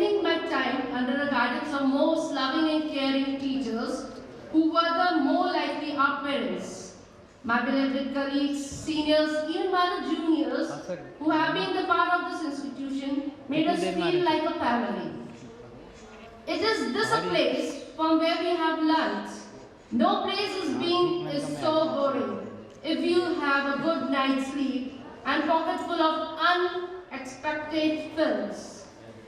spending my time under the guidance of most loving and caring teachers who were the more likely our parents. My beloved colleagues, seniors, even my juniors who have been the part of this institution made us feel like a family. It is this a place from where we have learnt. No place is so boring if you have a good night's sleep and pocket full of unexpected films.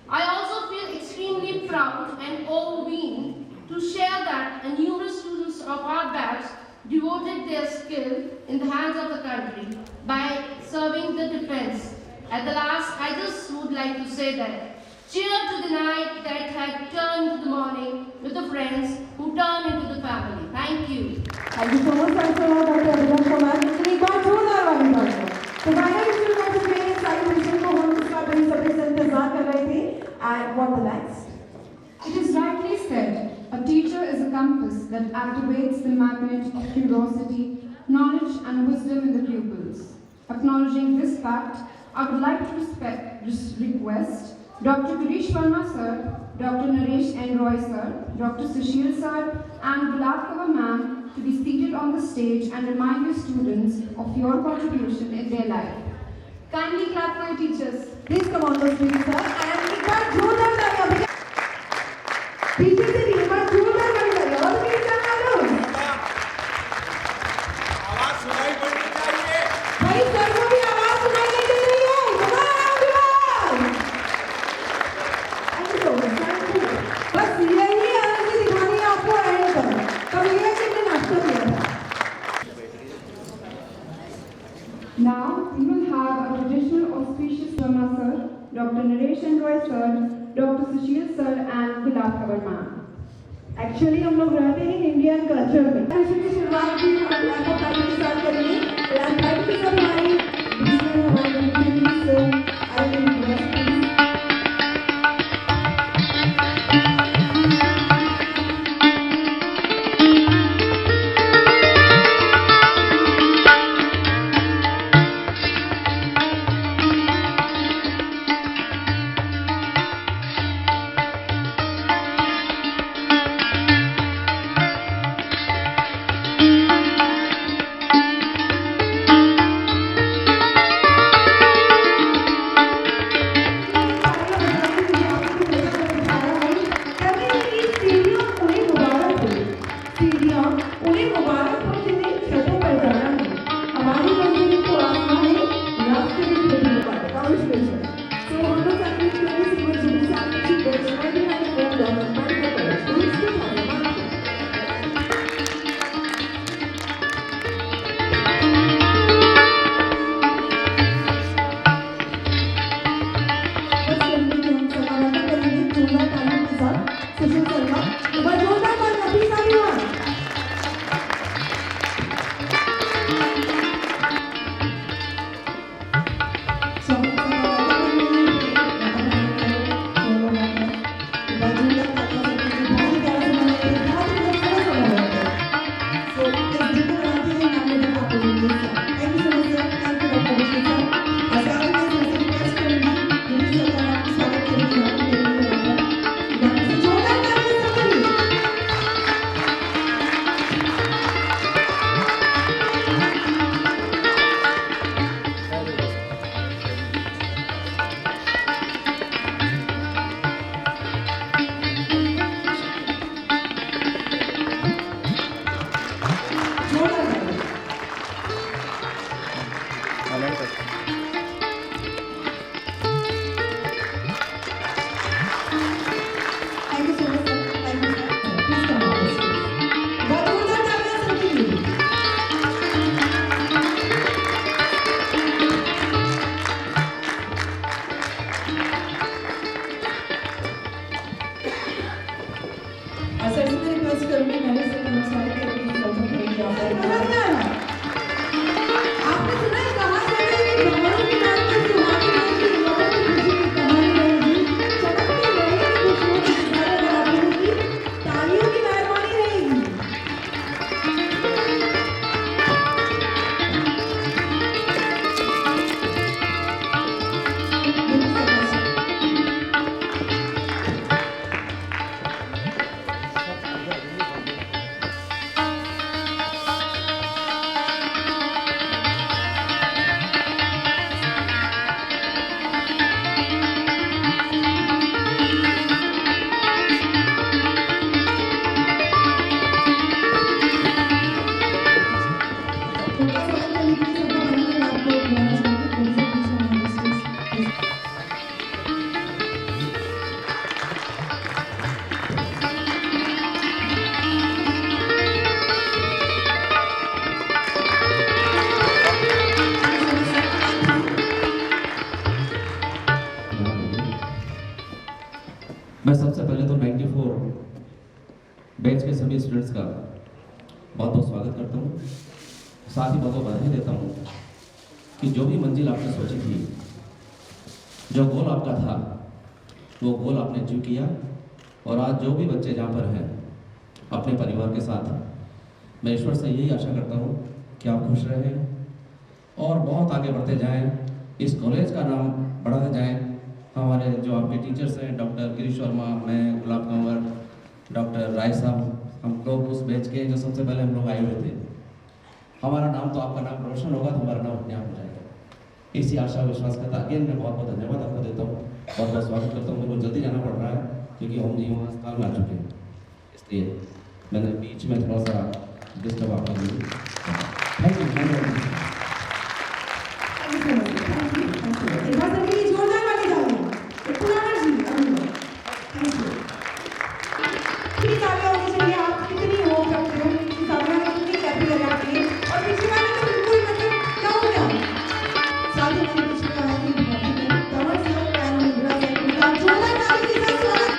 I also feel extremely proud and overwhelmed to share that numerous students of our batch devoted their skill in the hands of the country by serving the defense. At the last, I just would like to say that cheer to the night that had turned into the morning with the friends who turned into the family. Thank you. Thank you so much, Dr. Abhinav Kumar. एक बार जोरदार वाली बात है। तो finally students अपने सारे विषय को हम इसका बड़ी सब्र से इंतजार कर रहे थे। And what the next? It is rightly said, a teacher is a compass that activates the magnet of curiosity, knowledge and wisdom in the pupils. Acknowledging this fact, I would like to request Dr. Girish Verma sir, Dr. Naresh N. Roy sir, Dr. Sushil sir and Gulab Kaur ma'am to be seated on the stage and remind your students of your contribution in their life. Kindly clap for your teachers. Please come on the stage, sir. And एक बार जोरदार तालियां बजाएं। पीछे से भी एक बार जोरदार तालियां। और भी चलो। आवाज सुनाई पड़नी चाहिए। भाई सर को भी आवाज सुनाई नहीं दे रही है। Come on, everyone. Thank you so much. Thank you. बस यही एनर्जी दिखानी है आपको एंड पर। तब ये कितने नाश्ता किया था। Now, we will have a traditional auspicious Verma sir, Dr. Naresh N. Roy sir, Dr. Sushil sir and Gulab Kaur ma'am. Actually हम लोग रहते हैं इंडियन कल्चर में। सेशन की शुरुआत भी हम आपको टाइम के साथ करेंगे। एंड थैंक यू सर हमारी जिसमें हमारे मीटिंग से आई विल रिक्वेस्ट प्लीज। मैं सबसे पहले तो 94 बैच के सभी स्टूडेंट्स का बहुत बहुत स्वागत करता हूँ। साथ ही बहुत बधाई देता हूँ कि जो भी मंजिल आपने सोची थी, जो गोल आपका था, वो गोल आपने अचीव किया। और आज जो भी बच्चे जहाँ पर हैं अपने परिवार के साथ, मैं ईश्वर से यही आशा करता हूँ कि आप खुश रहें और बहुत आगे बढ़ते जाएं, इस कॉलेज का नाम बढ़ाते जाएं। हमारे जो आपके टीचर्स हैं, डॉक्टर गिरीश वर्मा, मैं गुलाब कंवर, डॉक्टर राय साहब, हम लोग उस बैच के जो सबसे पहले हम लोग आए हुए थे। हमारा नाम तो आपका नाम रोशन होगा तो हमारा नाम अपने आप हो जाएगा। इसी आशा विश्वास करता अगेन मैं बहुत बहुत धन्यवाद आपको देता हूँ, बहुत बहुत स्वागत करता हूँ। मेरे को जल्दी जाना पड़ रहा है क्योंकि हम जी वहाँ अस्पताल में आ चुके हैं, इसलिए मैंने बीच में थोड़ा सा डिस्टर्ब आपका थैंक यू। एक बार सभी जोरदार वाली तालियां, एक पुराना जी, थैंक यू। कितनी तालियां होनी चाहिए, आप कितनी हो सकते हो, कितनी तालियां में कितनी कैपिटल है आपकी, और पिछले वाले तो बिल्कुल मतलब डाउन है। साथ ही मैंने पिछले वाले की कमर से पैरों में गिरा है, उनका जोरदार ताली के साथ स्वागत।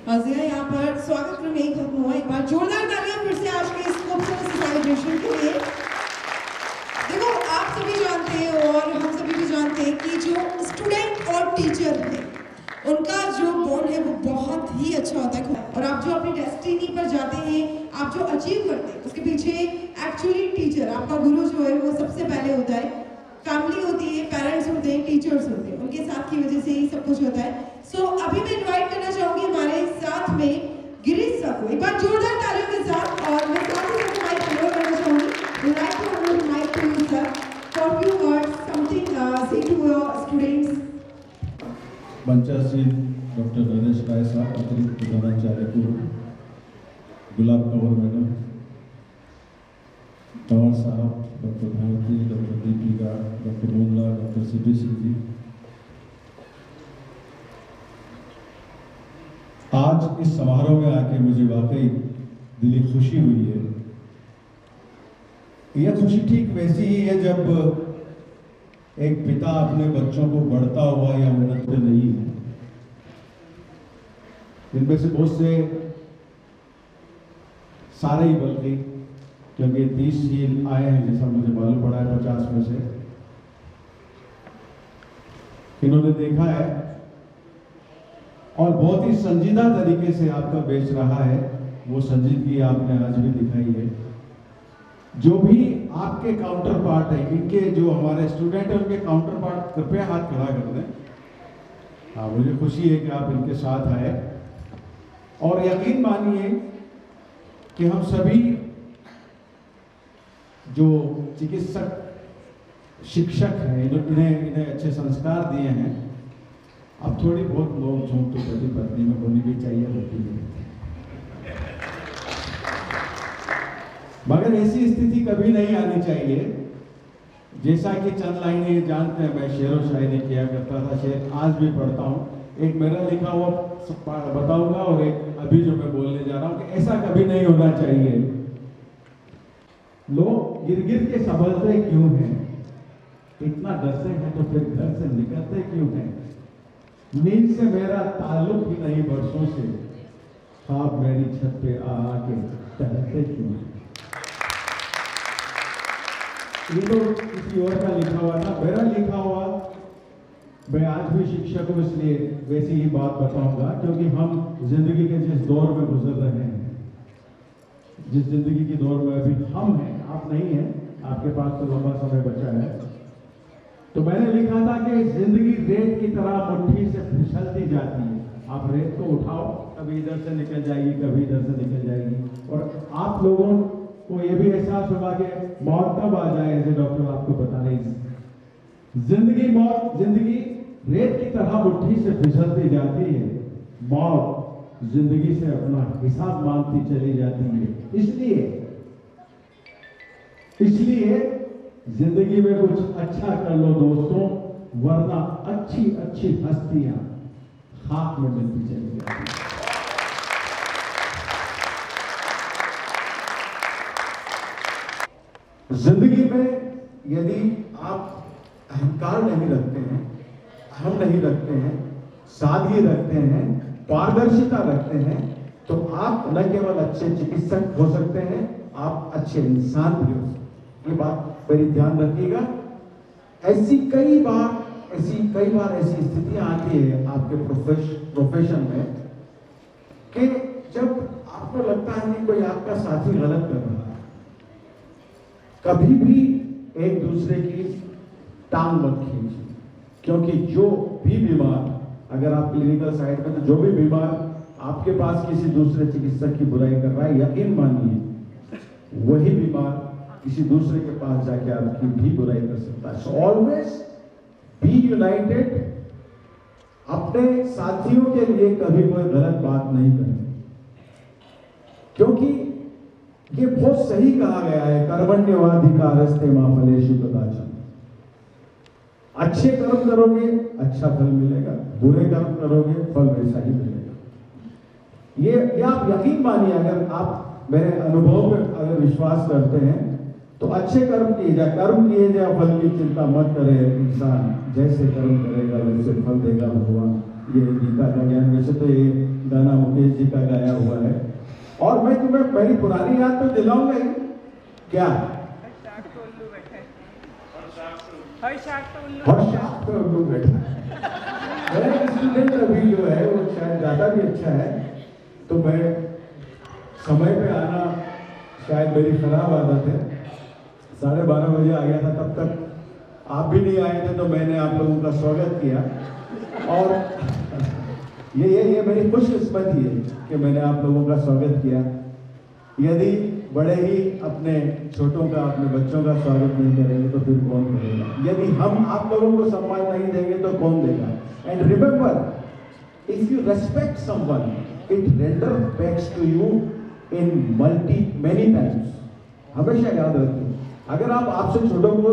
जिया यहाँ पर स्वागत क्रम नहीं खत्म हुआ, एक बार जोरदार तालियां फिर से आज के इस खूबसूरत सेलिब्रेशन के लिए। देखो आप सभी जानते हैं और हम सभी भी जानते हैं कि जो स्टूडेंट और टीचर है उनका जो बॉन्ड है वो बहुत ही अच्छा होता है। और आप जो अपनी डेस्टिनी पर जाते हैं, आप जो अचीव करते हैं, उसके पीछे एक्चुअली टीचर, आपका गुरु जो है वो सबसे पहले होता है। फैमिली होती है, पेरेंट्स होते हैं, टीचर्स होते हैं, उनके साथ की वजह से ही सब कुछ होता है। सो अभी मैं इनवाइट करना चाहूंगी हमारे साथ में गिरीश सर को, एक बार जोरदार तालियों के साथ। और मैं साथ ही साथ माइक हैंड ओवर करना चाहूंगी। Like to hand over mic to you sir for few words, something say to your students. मंचासीन डॉक्टर नरेश राय साहब, अतिरिक्त प्रधानाचार्य पूर्व, गुलाब कंवर मैडम, कंवर साहब, doctor Bharti, doctor Deepika, doctor Mohanlal, doctor CP Singh ji, आज इस समारोह में आके मुझे वाकई दिली खुशी हुई है। यह खुशी ठीक वैसी ही है जब एक पिता अपने बच्चों को बढ़ता हुआ या उन्नत नहीं है। इनमें से बहुत से सारे ही बल्कि, क्योंकि 30 ही आए हैं जैसा मुझे मालूम पड़ा है 50 में से, इन्होंने देखा है और बहुत ही संजीदा तरीके से आपका बेच रहा है। वो संजीदगी आपने आज भी दिखाई है। जो भी आपके काउंटर पार्ट है, इनके जो हमारे स्टूडेंट हैं उनके काउंटर पार्ट कृपया हाथ खड़ा कर दें। हाँ, मुझे खुशी है कि आप इनके साथ आए और यकीन मानिए कि हम सभी जो चिकित्सक शिक्षक हैं, इन्हें अच्छे संस्कार दिए हैं। अब थोड़ी बहुत लोग झूठ तो पति पत्नी में होनी भी चाहिए होती है, मगर ऐसी स्थिति कभी नहीं आनी चाहिए। जैसा कि चंद लाइनें जानते हैं, मैं शेर व शायरी किया करता था, शेर आज भी पढ़ता हूँ। एक मेरा लिखा हुआ बताऊंगा और एक अभी जो मैं बोलने जा रहा हूँ कि ऐसा कभी नहीं होना चाहिए। लोग गिर गिर के संभलते क्यों हैं? इतना डरते हैं तो फिर घर से निकलते क्यों हैं? नींद से मेरा ताल्लुक ही नहीं बरसों से, ख्वाब मेरी छत पे आके टहलते क्यों हैं? ये तो किसी और का लिखा हुआ था, मेरा लिखा हुआ। मैं आज भी शिक्षक हूँ इसलिए वैसी ही बात बताऊंगा, क्योंकि हम जिंदगी के जिस दौर में गुजर रहे हैं, जिस जिंदगी की दौर में अभी हम हैं, आप नहीं हैं, आपके पास तो लंबा समय बचा है। तो मैंने लिखा था कि जिंदगी रेत की तरह मुट्ठी से फिसलती जाती है। आप रेत को उठाओ, कभी इधर से निकल जाएगी, कभी इधर से निकल जाएगी। और आप लोगों को ये भी एहसास होगा कि मौत कब आ जाए, जैसे डॉक्टर आपको बता रहे हैं। जिंदगी रेत की तरह मुट्ठी से फिसलती जाती है, मौत जिंदगी से अपना हिसाब मांगती चली जाती है। इसलिए जिंदगी में कुछ अच्छा कर लो दोस्तों, वरना अच्छी अच्छी हस्तियां खाक में मिलती चली जाती हैं। जिंदगी में यदि आप अहंकार नहीं रखते हैं, अहम नहीं रखते हैं, सादगी रखते हैं, पारदर्शिता रखते हैं, तो आप न केवल अच्छे चिकित्सक हो सकते हैं, आप अच्छे इंसान भी हो सकते हैं। ये बात मेरी ध्यान रखिएगा। ऐसी कई बार ऐसी स्थितियां आती है आपके प्रोफेशन में कि जब आपको लगता है कि कोई आपका साथी गलत कर रहा है। कभी भी एक दूसरे की टांग मत खींचिए, क्योंकि जो भी बीमार, अगर आप क्लिनिकल साइड में, तो जो भी बीमार आपके पास किसी दूसरे चिकित्सक की बुराई कर रहा है, यकीन मानिए वही बीमार किसी दूसरे के पास जाके आपकी भी बुराई कर सकता है। So always be united. अपने साथियों के लिए कभी कोई गलत बात नहीं करें, क्योंकि ये बहुत सही कहा गया है, कर्मण्यवाधिकारस्ते मा फलेषु कदाचन। अच्छे कर्म करोगे अच्छा फल मिलेगा, बुरे कर्म करोगे फल वैसा ही मिलेगा। ये आप यकीन मानिए, अगर आप मेरे अनुभव में अगर विश्वास करते हैं तो अच्छे कर्म किए जाए, फल की चिंता मत करे। इंसान जैसे कर्म करेगा वैसे फल देगा भगवान। ये गीता का ज्ञान। वैसे तो ये गाना मुकेश जी का गाया हुआ है। और मैं तुम्हें मेरी पुरानी याद तो दिलाऊंगा ही। क्या हर शाख पे उल्लू बैठा है। मेरा स्टूडेंट अभी जो है वो शायद ज़्यादा भी अच्छा है, तो मैं समय पे आना शायद मेरी खराब आदत है। 12:30 बजे आ गया था, तब तक आप भी नहीं आए थे, तो मैंने आप लोगों का स्वागत किया। और ये मेरी खुशकिस्मती है कि मैंने आप लोगों का स्वागत किया। यदि बड़े ही अपने छोटों का, अपने बच्चों का स्वागत नहीं करेंगे तो फिर कौन करेगा? यदि हम आप लोगों को सम्मान नहीं देंगे तो कौन देगा? And remember, if you respect someone, it render backs to you in many times. हमेशा याद रखिए, अगर आप आपसे छोटों को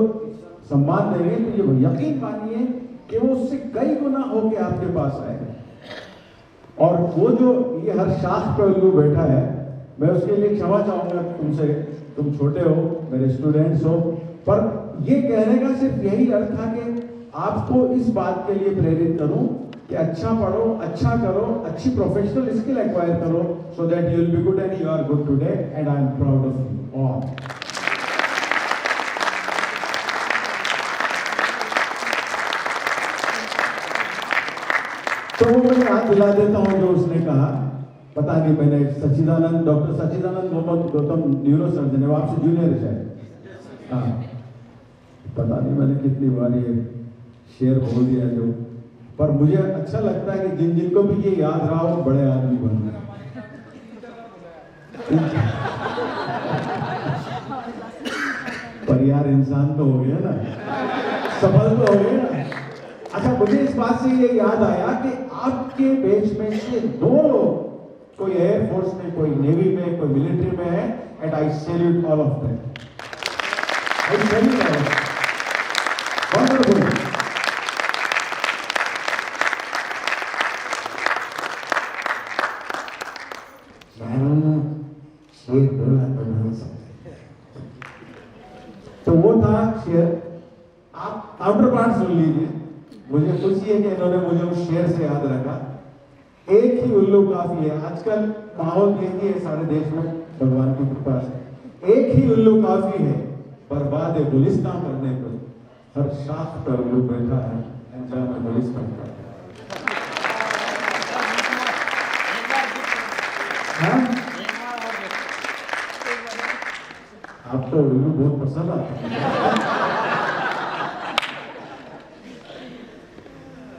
सम्मान देंगे तो ये यकीन मानिए कि वो उससे कई गुना होके आपके पास आएगा। और वो जो ये हर शाख पे उल्लू बैठा है, मैं उसके लिए क्षमा चाहूंगा तुमसे। तुम छोटे हो, मेरे स्टूडेंट्स हो, पर ये कहने का सिर्फ यही अर्थ था कि आपको इस बात के लिए प्रेरित करूं कि अच्छा पढ़ो, अच्छा करो, अच्छी प्रोफेशनल स्किल एक्वायर करो, so that you will be good and you are good today and I am proud of you all. तो वो मैं याद दिला देता हूँ जो उसने कहा। पता नहीं, मैंने सच्चिदानंद, डॉक्टर सच्चिदानंद गौतम न्यूरो सर्जन है, वो आपसे जूनियर है। हाँ, पता नहीं मैंने कितनी बार ये शेर बोल दिया जो, पर मुझे अच्छा लगता है कि जिनको भी ये याद रहा हो बड़े आदमी बन गए। पर यार इंसान तो हो गया ना, सफल तो हो गया ना। अच्छा, मुझे इस बात से ये याद आया कि आपके बैच में से 2 लोग, कोई एयरफोर्स में, कोई नेवी में, कोई मिलिट्री में है, and I salute all of them. I salute all. Wonderful. शेर बोला तो नहीं सकते, तो वो था शेर। आप काउंटर पार्ट सुन लीजिए। मुझे खुशी है कि इन्होंने मुझे उस शेर से याद रखा। एक ही उल्लू काफी है। आजकल माहौल यही है सारे देश में, भगवान की कृपा से। एक ही उल्लू काफी है बर्बाद गुलिस्तान करने पर। हर शाख पर उल्लू बैठा है, अंजाम गुलिस्तान का। आपको उल्लू बहुत पसंद आता है।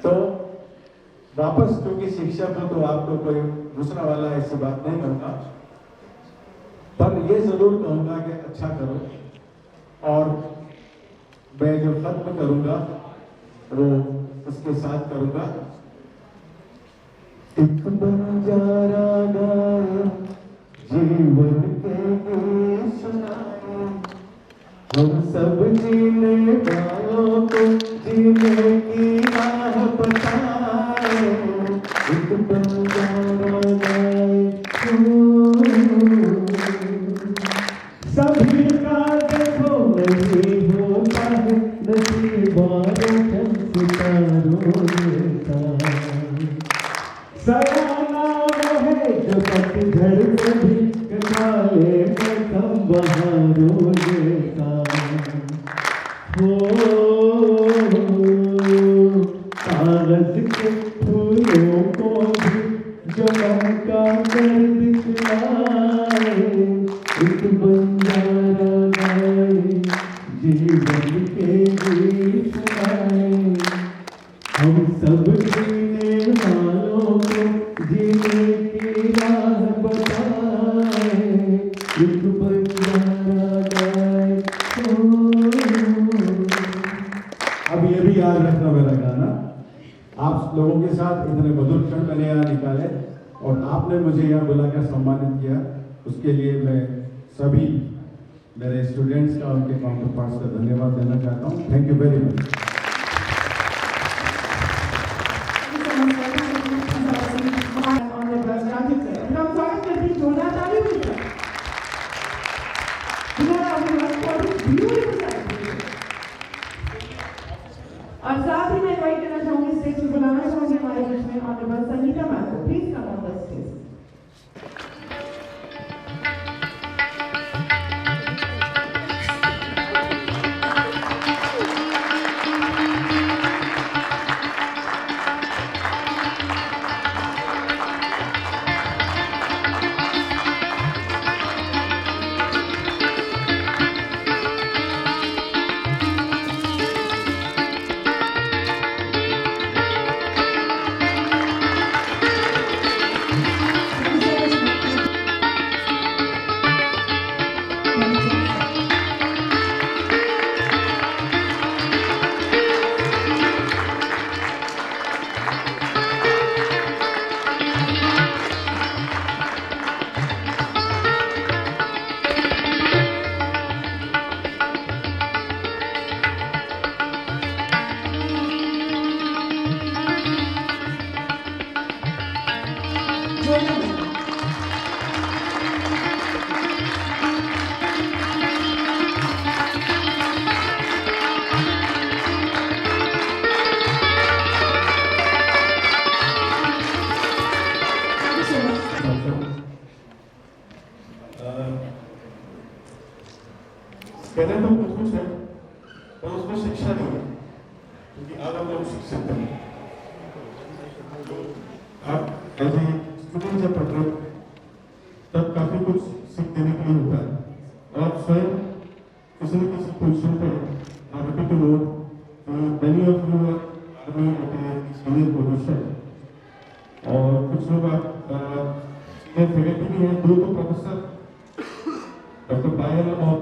तो वापस, क्योंकि शिक्षक हो तो आपको कोई दूसरा वाला ऐसी बात नहीं कहूंगा, पर ये जरूर कहूंगा कि अच्छा करो। और मैं जो खत्म करूंगा वो उसके साथ करूंगा। एक बंजारा गाए जीवन के गीत सुनाए, हम सब जीने वालों को जीने की राह बताए। एक बंजारा गाए सभी का देखो नहीं होता है नसीबारों सितारों जैसा। सयाना है जो पतझड़ से भी कटाले मौसम बहारों जैसा। हो कागज के फूलों को भी जो महका कर दिखलाए। एक बंजारा गाए जीवन के गीत सुनाए, हम सब जीने वालों को जीने की राह बताए। एक बंजारा गाए। अब ये भी याद रखना मेरा गाना, आप लोगों के साथ इतने मधुर क्षण मैंने यहाँ निकाले और आपने मुझे यहाँ बुलाकर सम्मानित किया, उसके लिए मैं सभी मेरे स्टूडेंट्स का, उनके काउंटर पार्ट्स का धन्यवाद देना चाहता हूँ। Thank you very much. और साथ ही मैं इनवाइट करना चाहूंगी, स्टेज पर बुलाना चाहूंगी हमारे बीच में ऑनरेबल संगीता मैम को। Please come on the stage. कहने तो कुछ है पर उसमें शिक्षा नहीं है, क्योंकि आज हम लोग शिक्षित हैं। आप एज ए स्टूडेंट जब पढ़ते हो तब काफी कुछ सीख देने के लिए होता है। आप स्वयं किसी न किसी पोजिशन पे happy to know many of you are senior position, और कुछ लोग आप सीनियर फैकल्टी भी हैं। दो तो प्रोफेसर डॉक्टर पायल और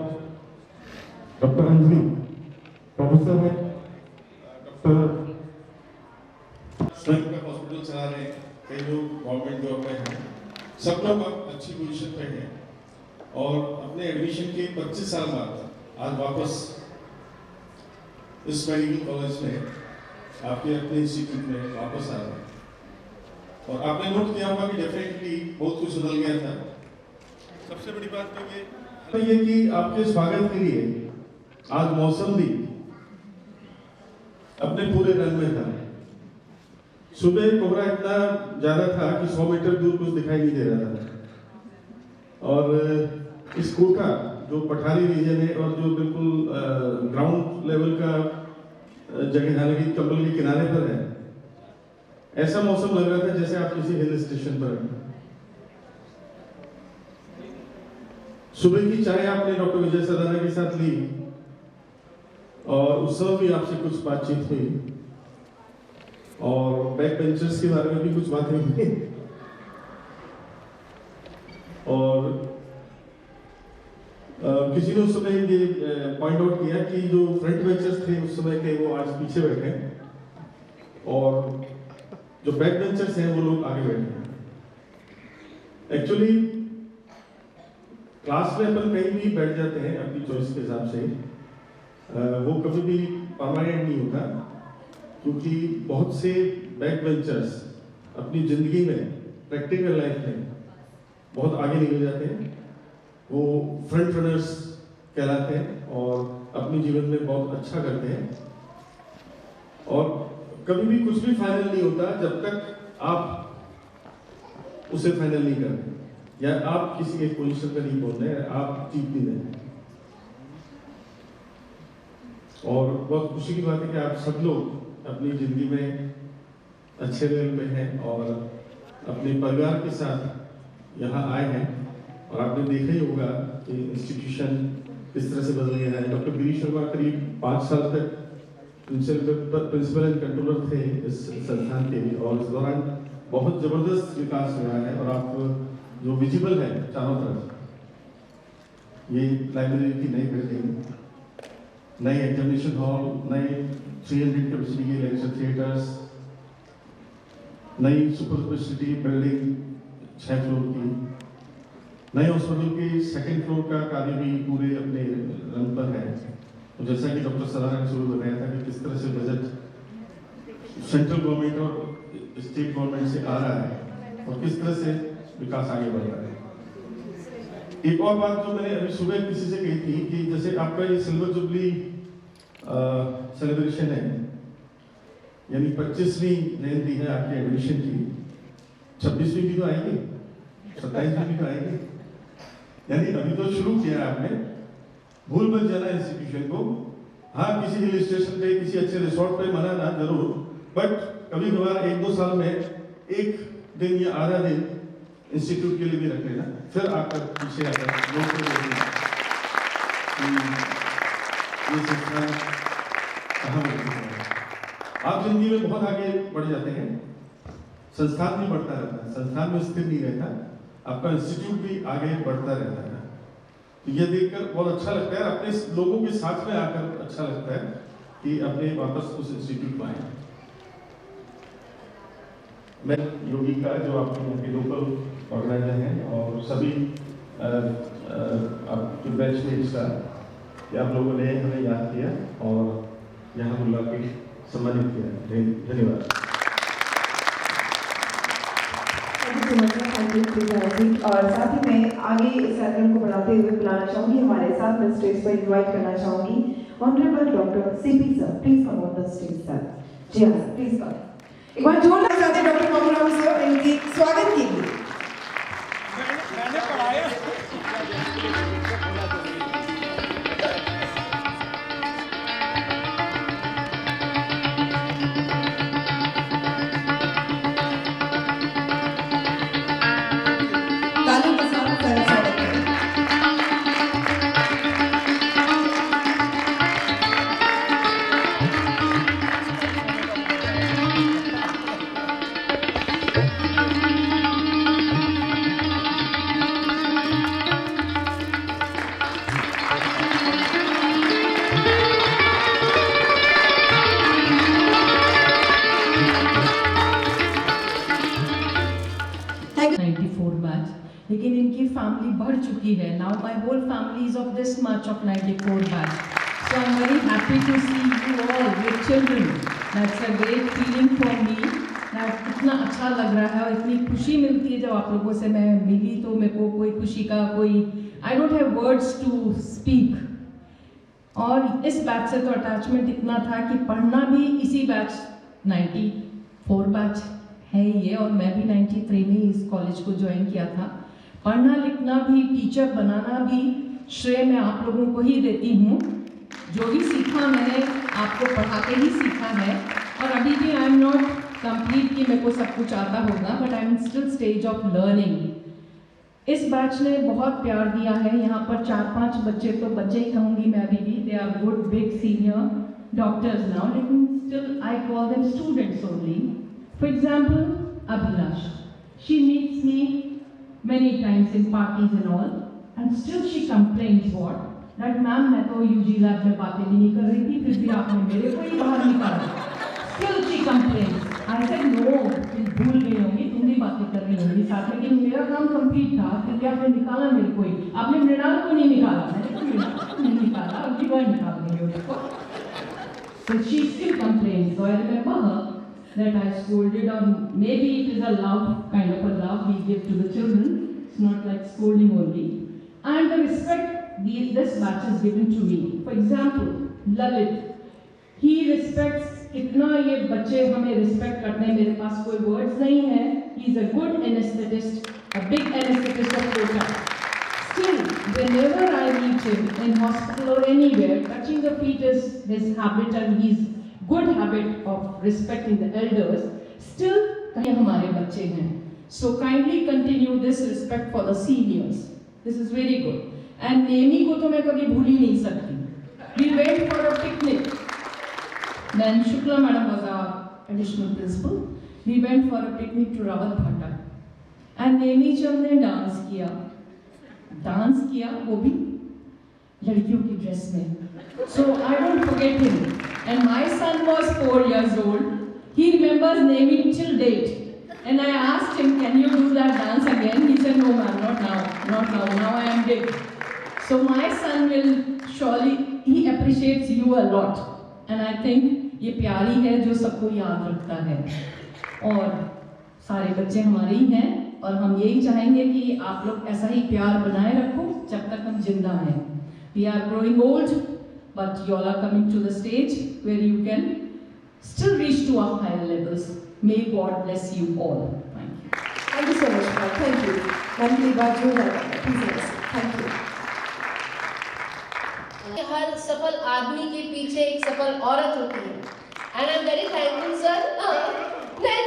डॉक्टर अंजलि प्रोफेसर है, डॉक्टर स्वयं का हॉस्पिटल चला रहे हैं, कई लोग गवर्नमेंट जॉब में हैं, सब लोग अब अच्छी पोजीशन पे हैं और अपने एडमिशन के 25 साल बाद आज वापस इस मेडिकल कॉलेज में आपके अपने इंस्टीट्यूट में वापस आ रहे हैं। और आपने नोट किया होगा कि डेफिनेटली बहुत कुछ बदल गया था। सबसे बड़ी बात तो ये कि आपके स्वागत के लिए आज मौसम भी अपने पूरे रंग में था। सुबह कोहरा इतना ज्यादा था कि 100 मीटर दूर कुछ दिखाई नहीं दे रहा था, और इस कोटा जो पठारी रीजन है और जो बिल्कुल ग्राउंड लेवल का जगह हालांकि कंबल के किनारे पर है, ऐसा मौसम लग रहा था जैसे आप किसी हिल स्टेशन पर हैं। सुबह की चाय आपने डॉक्टर विजय सदाना के साथ ली और उस समय भी आपसे कुछ बातचीत हुई और बैक बेंचर्स के बारे में भी कुछ बातें हुई। और किसी ने उस समय ये पॉइंट आउट किया कि जो फ्रंट बेंचर्स थे उस समय के वो आज पीछे बैठे हैं और जो बैक बेंचर्स हैं वो लोग आगे बैठे हैं। एक्चुअली क्लास में अपन कहीं भी बैठ जाते हैं अपनी चॉइस के हिसाब से, वो कभी भी परमानेंट नहीं होता, क्योंकि बहुत से बैक बेंचर्स अपनी जिंदगी में प्रैक्टिकल लाइफ में बहुत आगे निकल जाते हैं। वो फ्रंट रनर्स कहलाते हैं और अपने जीवन में बहुत अच्छा करते हैं। और कभी भी कुछ भी फाइनल नहीं होता जब तक आप उसे फाइनल नहीं करते या आप किसी एक पोजीशन पर नहीं पहुंच रहे, आप जीत नहीं रहे। और बहुत खुशी की बात है कि आप सब लोग अपनी जिंदगी में अच्छे लेवल पे हैं और अपने परिवार के साथ यहाँ आए हैं। और आपने देखा ही होगा कि इंस्टीट्यूशन किस तरह से बदल गया है। डॉक्टर गिरीश शर्मा करीब 5 साल तक प्रिंसिपल एंड कंट्रोलर थे इस संस्थान के, और इस दौरान बहुत जबरदस्त विकास हुआ है। और आप जो विजिबल है चारों तरफ, ये लाइब्रेरी की नई बिल्डिंग, नए एग्जामिनेशन हॉल, नए 300 कैपेसिटी के लेक्चर थिएटर्स, नई सुपर स्पेशलिटी बिल्डिंग 6 फ्लोर की, नए हॉस्पिटल के 2nd फ्लोर का कार्य भी पूरे अपने रंग पर है। तो जैसा कि डॉक्टर सदाना ने शुरू बताया था कि किस तरह से बजट सेंट्रल गवर्नमेंट और स्टेट गवर्नमेंट से आ रहा है और किस तरह से विकास आगे बढ़ रहा है। एक और बात जो मैंने अभी सुबह किसी से कही थी कि जैसे आपका ये सिल्वर जुबली सेलिब्रेशन है, यानी 25वीं जयंती है आपके एडमिशन की, 26वीं भी तो आएगी, 27वीं भी तो आएगी। यानी अभी तो शुरू किया आपने, भूल मत जाना इंस्टीट्यूशन को। हाँ, किसी हिल स्टेशन पे, किसी अच्छे रिसोर्ट पे मनाना जरूर, बट कभी कभार 1-2 साल में एक दिन या आधा दिन इंस्टीट्यूट के लिए भी रख लेना, फिर आकर पीछे आकर ये संस्थान कहाँ बढ़ती है। आप जिंदगी में बहुत आगे बढ़ जाते हैं, संस्थान भी बढ़ता रहता है, संस्थान में स्थिर नहीं रहता, आपका इंस्टीट्यूट भी आगे बढ़ता रहता है। तो ये देखकर बहुत अच्छा लगता है, अपने लोगों के साथ में आकर अच्छा लगता है कि अपने वापस उस इंस्टीट्यूट में आए। मैं योगी का जो आपके यहाँ के लोकल ऑर्गेनाइजर हैं और सभी आपके बैचमेट्स का, कि आप लोगों ने हमें याद किया और यहाँ बुला के सम्मानित किया। धन्यवाद। और साथ ही मैं आगे इस कार्यक्रम को बढ़ाते हुए बुलाना चाहूंगी, हमारे साथ में स्टेज पर इनवाइट करना चाहूंगी honourable doctor CP sir. Please come on the stage sir. जी हाँ, प्लीज कम। एक बार जोरदार चाहते डॉक्टर बाबू राव सर इनके स्वागत के लिए। लेकिन इनकी फैमिली बढ़ चुकी है. Now my whole family is of this much of 94 batch. So I'm very happy to see you all with children. That's a great feeling for me. इतना अच्छा लग रहा है और इतनी खुशी मिलती है जब आप लोगों से मैं मिली, तो मेरे को कोई खुशी का I don't have words to speak. और इस बैच से तो अटैचमेंट इतना था कि पढ़ना भी इसी बैच 94 बैच है ये, और मैं भी 93 में इस कॉलेज को ज्वाइन किया था. पढ़ना लिखना भी, टीचर बनाना भी श्रेय मैं आप लोगों को ही देती हूँ. जो भी सीखा मैंने आपको पढ़ाते ही सीखा है, और अभी भी आई एम नॉट कंप्लीट कि मेरे को सब कुछ आता होगा, but I am still stage of learning. इस बैच ने बहुत प्यार दिया है. यहाँ पर 4-5 बच्चे, तो बच्चे ही कहूँगी मैं अभी भी, they are good big senior doctors now, लेकिन still I call them students only. For example Abhilash, she meets me many times in parties and all, and still she complains what? That ma'am मैं तो UG lab में बातें भी नहीं कर रही थी, फिर भी आपने मेरे को ही बाहर निकाला. Still she complains. I said no, तुम भूल गई होंगी, तुम भी बातें कर रही होंगी साथ में, लेकिन मेरा काम कंप्लीट था, फिर भी आपने निकाला मेरे को ही. आपने मृणाल को नहीं निकाला, मैंने तो मृणाल को नहीं निकाला, अब भी वह निकाल देंगे उसको. So she still complains. So I remember her that I scolded, or maybe it is a love, kind of a love we give to the children. It's not like scolding only. And the respect this batch is given to me. For example, Lalit, he respects. कितना ये बच्चे हमें respect करते हैं, मेरे पास कोई words नहीं है. He is a good anesthetist, a big anesthetist of Kota. Still, whenever I meet him in hospital or anywhere, touching the feet is his habit, and his good habit of respecting the elders. Still, ये हमारे बच्चे हैं. So kindly continue this respect for the seniors. This is very good. And Nemi को तो मैं कभी भूल ही नहीं सकती. We went for a picnic. Then Shukla madam was our additional principal. We went for a picnic to Rawat Bhatta. And Nemi चंद ने dance किया, वो भी लड़कियों की ड्रेस में. So I don't forget him. And my son was 4 years old. He remembers Nemi till date. And I asked him, can you do that dance again? He said, no ma'am, not now. Not now. Now I am big. So my son will surely, he appreciates you a lot. And I think ये प्यारी है जो सबको याद रखता है. और सारे बच्चे हमारे ही हैं, और हम यही चाहेंगे कि आप लोग ऐसा ही प्यार बनाए रखो जब तक हम जिंदा हैं. We are growing old, but you all are coming to the stage where you can still reach to our higher levels. May God bless you all. Thank you. Thank you so much, ma'am. Thank you. Nandini Baju, please. Thank you. हर सफल आदमी के पीछे एक सफल औरत होती है. And I am very thankful sir. नहीं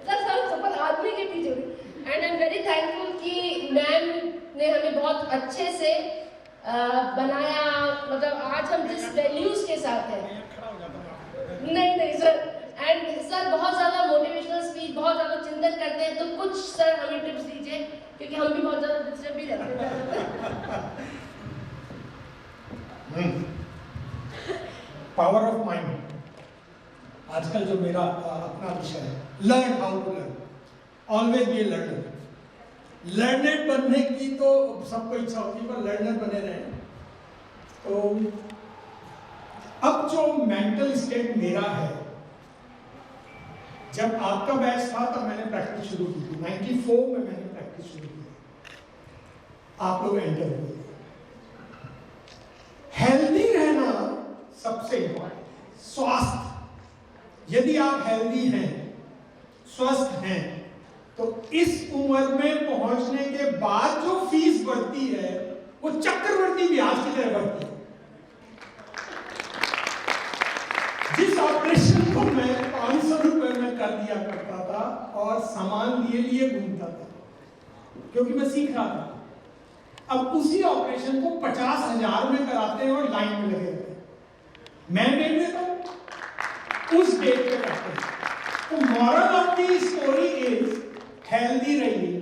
सर, हर सफल आदमी के पीछे होती है. And I am very thankful कि मैम ने हमें बहुत अच्छे से बनाया. मतलब आज हम जिस वैल्यूज के साथ हैं. नहीं सर. एंड सर बहुत ज़्यादा मोटिवेशनल स्पीच, बहुत ज़्यादा चिंतन करते हैं, तो कुछ सर हमें टिप्स दीजिए, क्योंकि हम भी बहुत ज़्यादा डिस्टर्ब भी रहते हैं. पावर ऑफ माइंड आजकल जो मेरा अपना विषय है. Learn how to learn, always be a learner. Learner बनने की तो सबको इच्छा होती है, पर लर्नर बने रहे. तो अब जो मेंटल स्टेट मेरा है, जब आपका बैच था तब मैंने प्रैक्टिस शुरू की थी. 94 में मैंने प्रैक्टिस शुरू की. आप लोग एंटर हुए. हेल्दी रहना सबसे इंपॉर्टेंट. स्वास्थ्य, यदि आप हेल्दी हैं, स्वस्थ हैं, तो इस उम्र में पहुंचने के बाद जो फीस बढ़ती है वो चक्रवर्ती ब्याज की तरह बढ़ती है. जिस ऑपरेशन को मैं 500 रुपए में कर दिया करता था और सामान लिए घूमता था, क्योंकि मैं सीख रहा था, अब उसी ऑपरेशन को 50,000 में कराते हैं और लाइन में लगे रहते हैं. मैं डेट देता हूं, उस डेट पे करते हैं. तो moral of the story is healthy रहिए,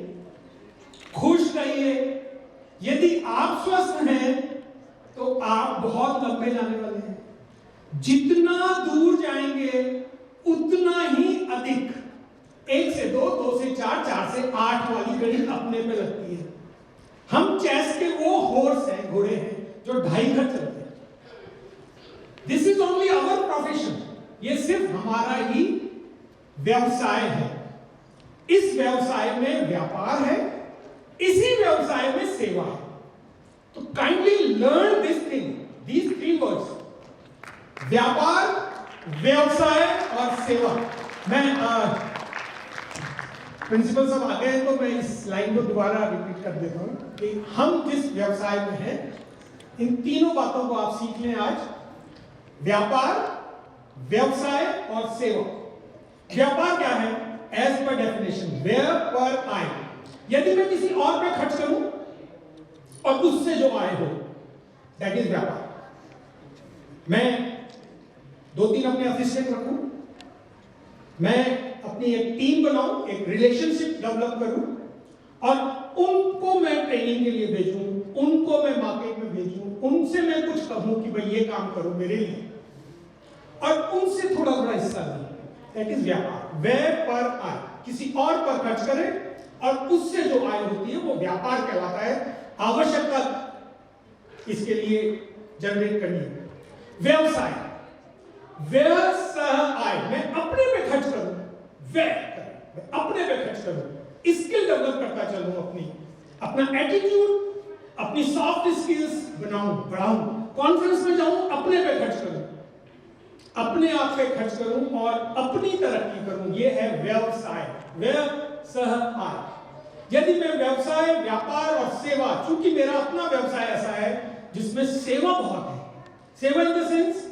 खुश रहिए. यदि आप स्वस्थ हैं तो आप बहुत लंबे जाने वाले हैं. जितना दूर जाएंगे उतना ही अधिक 1 से 2, 2 से 4, 4 से 8 वाली घड़ी अपने पे लगती है। हम चेस के वो हॉर्स हैं, घोड़े हैं जो 2.5 घर चलते हैं। This is only our profession, ये सिर्फ हमारा ही व्यवसाय है। इस व्यवसाय में व्यापार है, इसी व्यवसाय में सेवा है। तो kindly learn this thing, these 3 words, व्यापार, व्यवसाय और सेवा। मैं प्रिंसिपल साहब आ गए हैं तो मैं इस लाइन को दोबारा रिपीट कर देता हूं कि हम जिस व्यवसाय में हैं, इन तीनों बातों को आप सीख लें आज। व्यापार, व्यवसाय और सेवा। व्यापार क्या है? एज पर डेफिनेशन, वेयर पर आय। यदि मैं किसी और पे खर्च करूं और उससे जो आय हो, दैट इज व्यापार। मैं 2-3 अपने असिस्टेंट रखूं, मैं अपनी एक टीम बनाऊं, एक रिलेशनशिप डेवलप करूं और उनको मैं ट्रेनिंग के लिए भेजूं, उनको मैं मार्केट में भेजूं, उनसे मैं कुछ कहूं कि भाई ये काम करो मेरे लिए, और उनसे थोड़ा थोड़ा हिस्सा लें। दैट इज व्यापार। व्यय पर आय, किसी और पर खर्च करें और उससे जो आय होती है वो व्यापार कहलाता है। आवश्यकता इसके लिए जनरेट करनी है। व्यवसाय, व्यय सह आय, मैं अपने पे खर्च करूं, व्यय करूं, मैं अपने पे खर्च करूं, स्किल डेवलप करता चलूं, अपना एटीट्यूड, अपनी सॉफ्ट स्किल्स बनाऊं, बढ़ाऊं, कॉन्फ्रेंस में जाऊं, अपने पे खर्च करूं, अपने आप पे खर्च करूं और अपनी तरक्की करूं। ये है व्यवसाय, व्यय सह आय। यदि मैं व्यवसाय, व्यापार और सेवा, चूंकि मेरा अपना व्यवसाय ऐसा है जिसमें सेवा बहुत है, सेवा इन द सेंस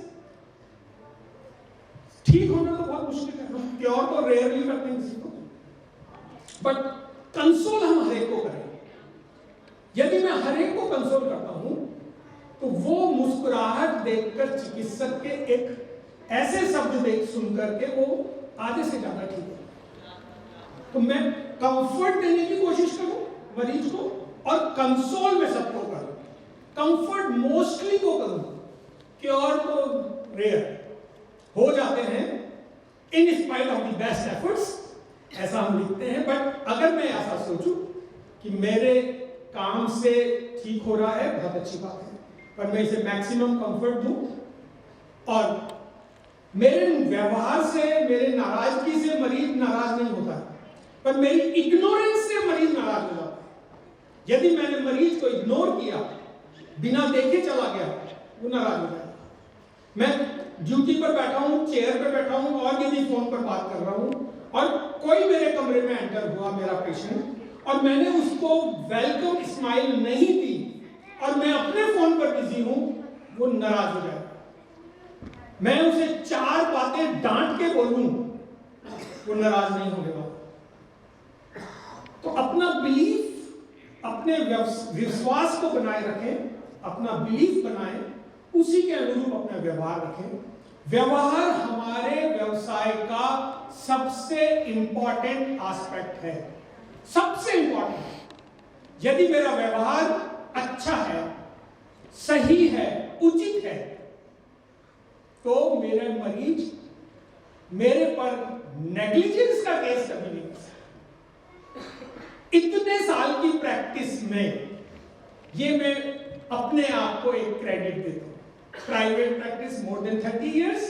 ठीक होना तो बहुत मुश्किल है, हम प्योर तो रेयरली करते हैं किसी को, बट कंसोल हम हर एक को करें। यदि मैं हर एक को कंसोल करता हूं तो वो मुस्कुराहट देखकर चिकित्सक के एक ऐसे शब्द देख सुनकर के वो आधे से ज्यादा ठीक है। तो मैं कंफर्ट देने की कोशिश करूं मरीज को और कंसोल में सबको करूं, कंफर्ट मोस्टली को करूं, क्योर तो रेयर हो जाते हैं in spite of the best efforts, ऐसा हम लिखते हैं। बट अगर मैं ऐसा सोचूं कि मेरे काम से ठीक हो रहा है, बहुत अच्छी बात है, पर मैं इसे मैक्सिमम कंफर्ट दूं और मेरे व्यवहार से, मेरे नाराजगी से मरीज नाराज नहीं होता, पर मेरी इग्नोरेंस से मरीज नाराज हो जाता है। यदि मैंने मरीज को इग्नोर किया, बिना देखे चला गया, वो नाराज हो जाएगा। मैं ड्यूटी पर बैठा हूं, चेयर पर बैठा हूं और यदि फोन पर बात कर रहा हूं और कोई मेरे कमरे में एंटर हुआ, मेरा पेशेंट, और मैंने उसको वेलकम स्माइल नहीं दी और मैं अपने फोन पर बिजी हूं, वो नाराज हो जाएगा। मैं उसे 4 बातें डांट के बोलूं, वो नाराज नहीं होगा। तो अपना बिलीफ, अपने विश्वास को बनाए रखें, अपना बिलीफ बनाएं, उसी के अनुरूप अपना व्यवहार रखें। व्यवहार हमारे व्यवसाय का सबसे इंपॉर्टेंट एस्पेक्ट है, सबसे इंपॉर्टेंट। यदि मेरा व्यवहार अच्छा है, सही है, उचित है, तो मेरे मरीज मेरे पर नेग्लिजेंस का केस कभी नहीं कर सकते। इतने साल की प्रैक्टिस में ये मैं अपने आप को एक क्रेडिट देता हूं। Private practice more than 30 years,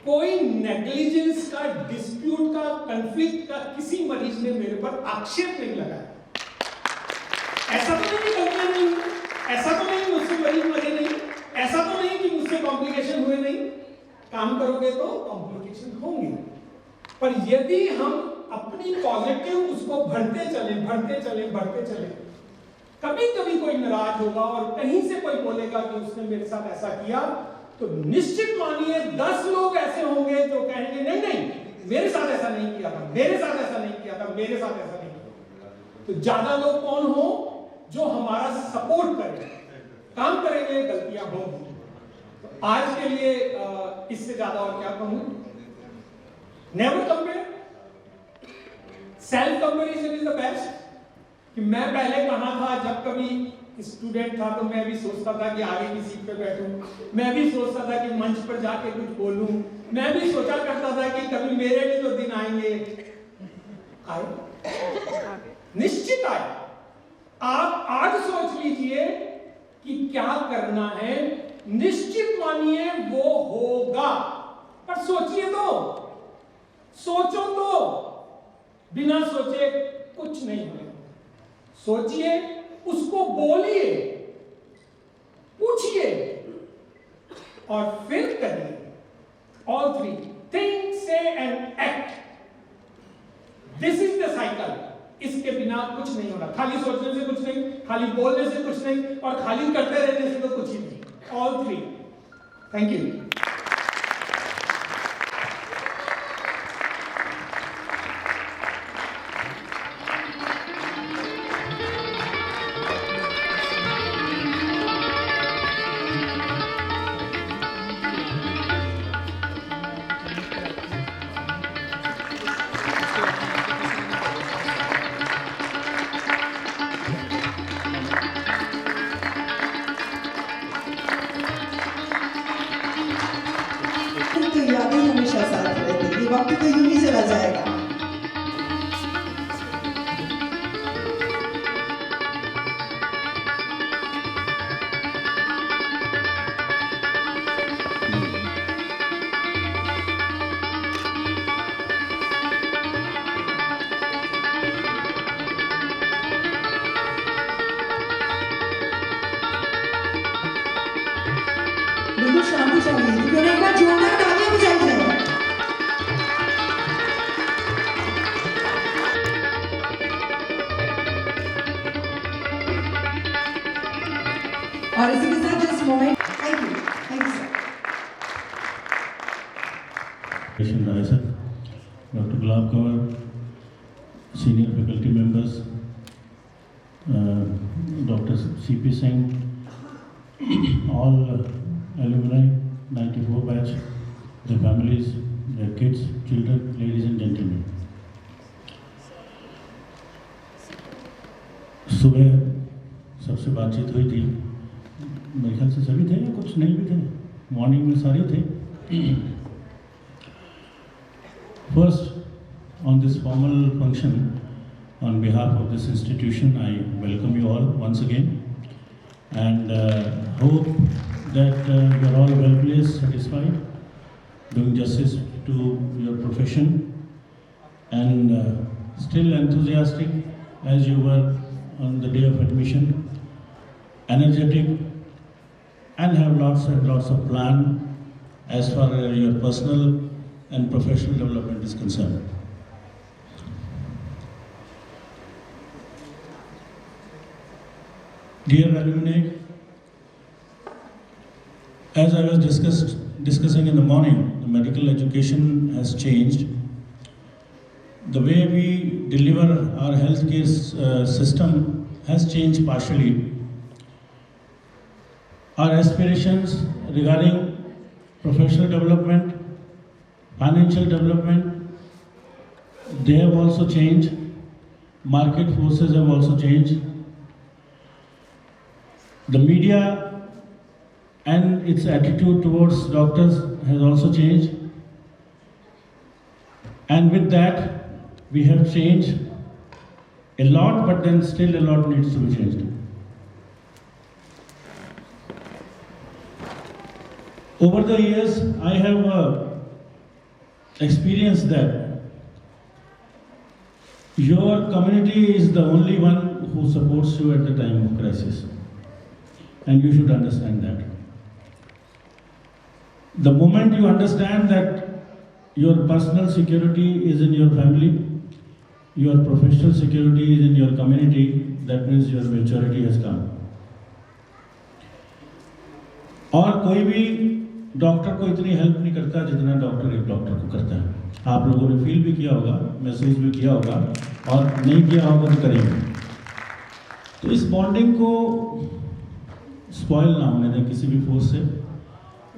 कोई नेग्लिजेंस का, डिस्प्यूट का, कंफ्लिक्ट का किसी मरीज ने मेरे पर आक्षेप नहीं लगाया। ऐसा तो नहीं गलतियां नहीं हुई, ऐसा तो नहीं मुझसे मरीज मरे नहीं, ऐसा तो नहीं कि मुझसे कॉम्प्लिकेशन हुए नहीं। काम करोगे तो कॉम्प्लिकेशन होंगे, पर यदि हम अपनी पॉजिटिव उसको बढ़ते चले, कभी कभी कोई नाराज होगा और कहीं से कोई बोलेगा कि उसने मेरे साथ ऐसा किया, तो निश्चित मानिए 10 लोग ऐसे होंगे जो कहेंगे नहीं नहीं, मेरे साथ ऐसा नहीं किया था, मेरे साथ ऐसा नहीं किया था, मेरे साथ ऐसा नहीं किया। तो ज्यादा लोग कौन हो? जो हमारा सपोर्ट करें, काम करेंगे, गलतियां होंगी। तो आज के लिए इससे ज्यादा और क्या कहूं? Never compare, self comparison is the best. कि मैं पहले कहां था, जब कभी स्टूडेंट था तो मैं भी सोचता था कि आगे की सीट पे बैठूं, मैं भी सोचता था कि मंच पर जाके कुछ बोलूं, मैं भी सोचा करता था कि कभी मेरे भी तो दिन आएंगे आए, निश्चित आए। आप आज सोच लीजिए कि क्या करना है, निश्चित मानिए वो होगा। पर सोचिए तो, सोचो तो, बिना सोचे कुछ नहीं होगा। सोचिए, उसको बोलिए, पूछिए और फिर करिए। All three, think, say and act. This is the cycle. इसके बिना कुछ नहीं होना। खाली सोचने से कुछ नहीं, खाली बोलने से कुछ नहीं, और खाली करते रहने से तो कुछ ही नहीं। All three. Thank you. तो यादें हमेशा साथ रहती, ये वक्त तो यूं ही चला जाएगा। बिल्कुल शांति चाहिए, क्यों एक बार जोरदार तालियां बजाइए। और इसी के साथ जिस moment, thank you sir. Dr. Gulab Kanwar, senior faculty members, Dr. C.P. Singh, all alumni, 94 batch, their families, their kids, children, ladies and gentlemen. सुबह सबसे बातचीत हुई थी, मेरे ख्याल से सभी थे या कुछ नहीं भी थे, मॉर्निंग में सारे थे। First, on this formal function, on behalf of this institution, I welcome you all once again and hope that you are all well placed, satisfied, doing justice to your profession and still enthusiastic as you were on the day of admission, energetic and have lots of plan as far as your personal and professional development is concerned. Dear alumni, as I was discussing in the morning, the medical education has changed. The way we deliver our healthcare system has changed partially. Our aspirations regarding professional development, financial development, they have also changed. Market forces have also changed. The media and its attitude towards doctors has also changed. And with that, we have changed a lot, but then still a lot needs to be changed. Over the years, I have experienced that your community is the only one who supports you at the time of crisis. And you should understand that. The moment you understand that your personal security is in your family, your professional security is in your community, that means your maturity has come. और कोई भी doctor को इतनी help नहीं करता जितना doctor एक doctor को करता है। आप लोगों ने फील भी किया होगा, महसूस भी किया होगा, और नहीं किया होगा तो करेंगे। तो इस बॉन्डिंग को स्पॉइल ना होने दें किसी भी फोर्स से,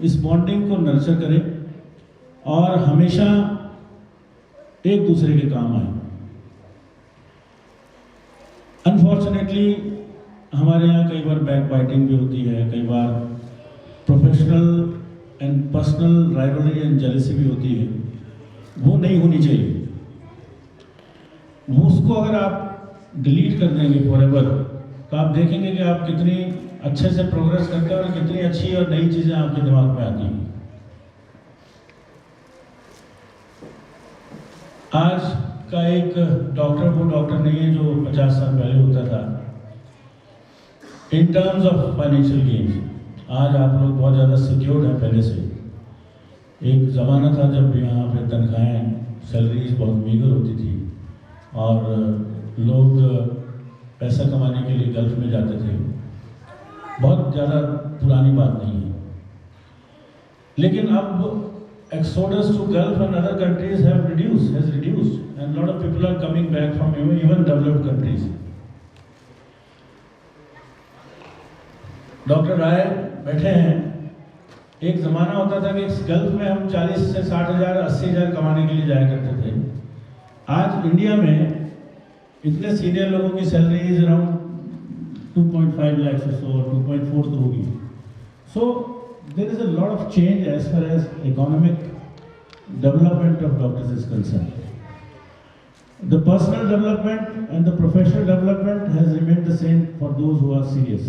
इस बॉन्डिंग को नर्चर करें और हमेशा एक दूसरे के काम आए। अनफॉर्चुनेटली हमारे यहाँ कई बार बैक बाइटिंग भी होती है, कई बार professional and personal rivalry and jealousy भी होती है, वो नहीं होनी चाहिए। वो उसको अगर आप डिलीट कर देंगे फॉरएवर, तो आप देखेंगे कि आप कितनी अच्छे से प्रोग्रेस करते हैं और कितनी अच्छी और नई चीज़ें आपके दिमाग में आती हैं। आज का एक डॉक्टर वो डॉक्टर नहीं है जो 50 साल पहले होता था। In terms of financial gains आज आप लोग बहुत ज़्यादा सिक्योर्ड हैं पहले से। एक ज़माना था जब यहाँ पे तनख्वाहें, सैलरीज बहुत मीगर होती थी और लोग पैसा कमाने के लिए गल्फ में जाते थे। बहुत ज़्यादा पुरानी बात नहीं है, लेकिन अब exodus to Gulf and other countries has reduced, and a lot of people are coming back from even developed countries. Doctor Rai बैठे हैं। एक ज़माना होता था कि गल्फ में हम 40 से 60 हज़ार 80 हज़ार कमाने के लिए जाया करते थे। आज इंडिया में इतने सीनियर लोगों की सैलरी अराउंड 2.5 लाख से 2.4 तो होगी। सो there is a lot of change as far as economic development of doctors is concerned. The personal development and the professional development has remained the same for those who are serious.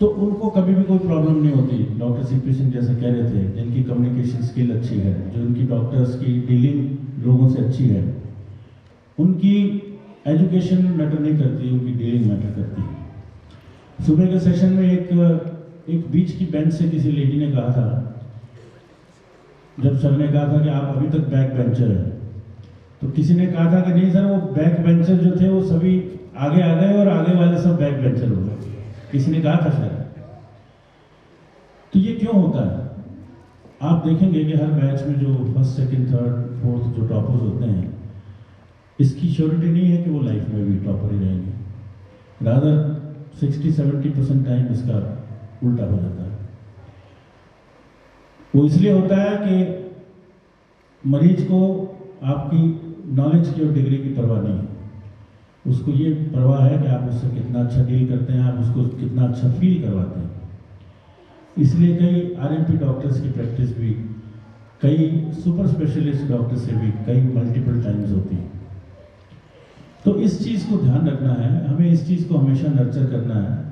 तो उनको कभी भी कोई problem नहीं होती। Doctor CP Singh जैसे कह रहे थे, जिनकी कम्युनिकेशन स्किल अच्छी है, जो उनकी डॉक्टर्स की डीलिंग लोगों से अच्छी है, उनकी एजुकेशन मैटर नहीं करती, उनकी डीलिंग मैटर करती है। सुबह के सेशन में एक बीच की बेंच से किसी लेडी ने कहा था, जब सर ने कहा था कि आप अभी तक बैक बेंचर हैं, तो किसी ने कहा था कि नहीं सर, वो बैक बेंचर जो थे वो सभी आगे आ गए और आगे वाले सब बैक बेंचर हो गए। किसी ने कहा था सर। तो ये क्यों होता है? आप देखेंगे कि हर बैच में जो फर्स्ट, सेकंड, थर्ड, फोर्थ जो टॉपर्स होते हैं, इसकी श्योरिटी नहीं है कि वो लाइफ में भी टॉपर ही रहेंगे। रादर 60-70% टाइम इसका उल्टा हो जाता है। वो इसलिए होता है कि मरीज को आपकी नॉलेज की और डिग्री की परवाह नहीं है। उसको ये परवाह है कि आप उससे कितना अच्छा डील करते हैं, आप उसको कितना अच्छा फील करवाते हैं। इसलिए कई आरएमपी डॉक्टर्स की प्रैक्टिस भी कई सुपर स्पेशलिस्ट डॉक्टर से भी कई मल्टीपल टाइम्स होती है। तो इस चीज़ को ध्यान रखना है, हमें इस चीज़ को हमेशा नर्चर करना है।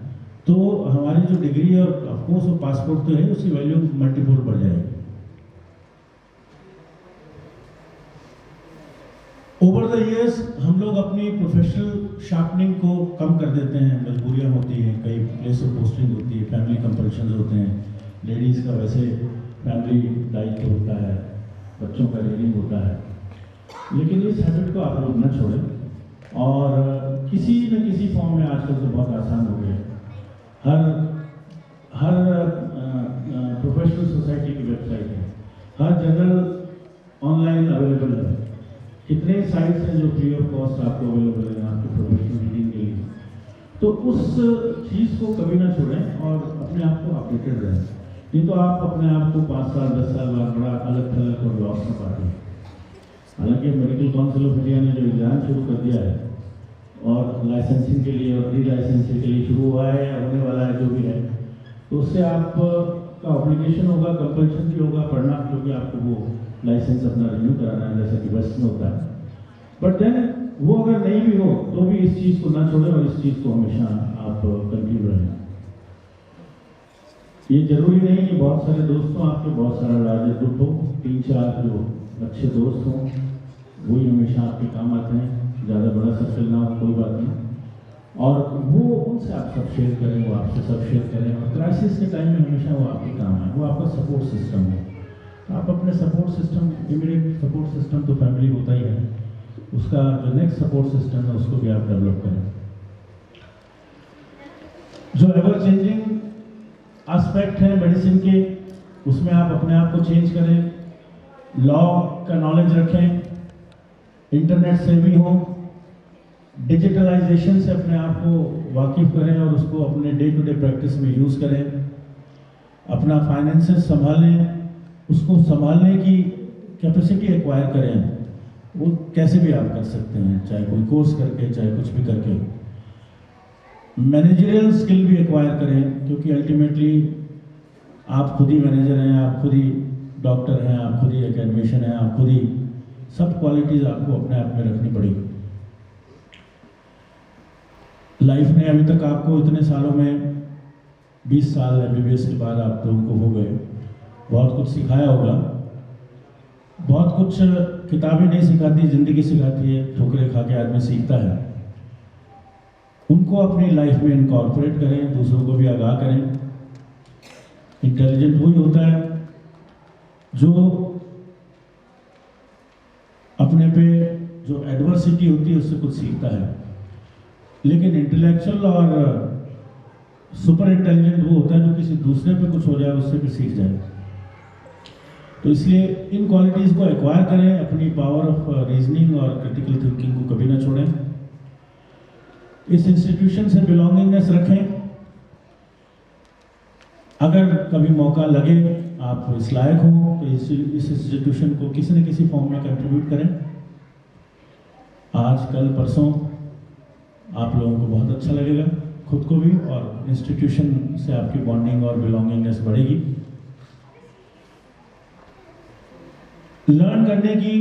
तो हमारी जो डिग्री और ऑफकोर्स वो पासपोर्ट तो है, उसकी वैल्यू मल्टीपल बढ़ जाएगी। ओवर द इयर्स हम लोग अपनी प्रोफेशनल शार्पनिंग को कम कर देते हैं। मजबूरियां होती हैं, कई प्लेस ऑफ पोस्टिंग होती है, फैमिली कंपल्शंस होते हैं, लेडीज़ का वैसे फैमिली दायित्व होता है, बच्चों का रेयरिंग होता है। लेकिन इस हैबिट को आप लोग न छोड़ें और किसी न किसी फॉर्म में आजकल तो बहुत आसान हो गया है। हर प्रोफेशनल सोसाइटी की वेबसाइट है, हर जर्नल ऑनलाइन अवेलेबल है। कितने साइट्स हैं जो फ्री ऑफ कॉस्ट आपको अवेलेबल है आपके प्रोफेशनल मीटिंग के लिए। तो उस चीज़ को कभी ना छोड़ें और अपने आप को अपडेटेड रहें। नहीं तो आप अपने आप को 5 साल 10 साल बाद बड़ा अलग थलग और लॉस में पाते हैं। हालांकि मेडिकल काउंसिल ऑफ इंडिया ने जो एग्ज़ाम शुरू कर दिया है और लाइसेंसिंग के लिए और प्री लाइसेंसिंग के लिए शुरू हुआ है या होने वाला है जो भी है, तो उससे आपका ऑब्लिगेशन होगा, कंपल्शन भी होगा पढ़ना, क्योंकि आपको वो लाइसेंस अपना रिन्यू कराना है जैसा कि वेस्ट में होता है। बट देन वो अगर नहीं भी हो तो भी इस चीज़ को ना छोड़ें और इस चीज़ को हमेशा आप कंटिन्यू रहें। ये जरूरी नहीं कि बहुत सारे दोस्त हों आपके, बहुत सारा लार्जर ग्रुप हो, 3-4 जो अच्छे दोस्त हों वही हमेशा आपके काम आते हैं। ज़्यादा बड़ा सर्कल ना हो, कोई बात नहीं, और वो उनसे आप सब शेयर करें, वो आपसे सब शेयर करें। और क्राइसिस के टाइम में हमेशा वो आपके काम है, वो आपका सपोर्ट सिस्टम है। आप अपने support system, immediate support system तो फैमिली होता ही है, उसका जो नेक्स्ट सपोर्ट सिस्टम है उसको भी आप डेवलप करें। जो एवर चेंजिंग एस्पेक्ट है मेडिसिन के, उसमें आप अपने आप को चेंज करें, लॉ का नॉलेज रखें, इंटरनेट से भी हो, डिजिटलाइजेशन से अपने आप को वाकिफ करें और उसको अपने डे टू डे प्रैक्टिस में यूज़ करें। अपना फाइनेंसेस संभालें, उसको संभालने की कैपेसिटी एक्वायर करें। वो कैसे भी आप कर सकते हैं, चाहे कोई कोर्स करके, चाहे कुछ भी करके। मैनेजरियल स्किल भी एक्वायर करें, क्योंकि अल्टीमेटली आप खुद ही मैनेजर हैं, आप खुद ही डॉक्टर हैं, आप खुद ही एकेडमिशियन हैं, आप खुद ही सब क्वालिटीज़ आपको अपने आप में रखनी पड़ेगी। लाइफ ने अभी तक आपको इतने सालों में 20 साल MBBS के बाद आप लोगों को हो गए, बहुत कुछ सिखाया होगा। बहुत कुछ किताबें नहीं सिखाती, ज़िंदगी सिखाती है। ठोकरें खा के आदमी सीखता है। उनको अपनी लाइफ में इनकॉर्पोरेट करें, दूसरों को भी आगाह करें। इंटेलिजेंट वही होता है जो अपने पे जो एडवर्सिटी होती है उससे कुछ सीखता है। लेकिन इंटेलेक्चुअल और सुपर इंटेलिजेंट वो होता है जो किसी दूसरे पे कुछ हो जाए उससे भी सीख जाए। तो इसलिए इन क्वालिटीज़ को एक्वायर करें, अपनी पावर ऑफ रीजनिंग और क्रिटिकल थिंकिंग को कभी ना छोड़ें। इस इंस्टीट्यूशन से बिलोंगिंगनेस रखें। अगर कभी मौका लगे, आप इस लायक हो, तो इस इंस्टीट्यूशन को किसी न किसी फॉर्म में कंट्रीब्यूट करें। आज कल परसों आप लोगों को बहुत अच्छा लगेगा, खुद को भी, और इंस्टीट्यूशन से आपकी बॉन्डिंग और बिलोंगिंगनेस बढ़ेगी। लर्न करने की,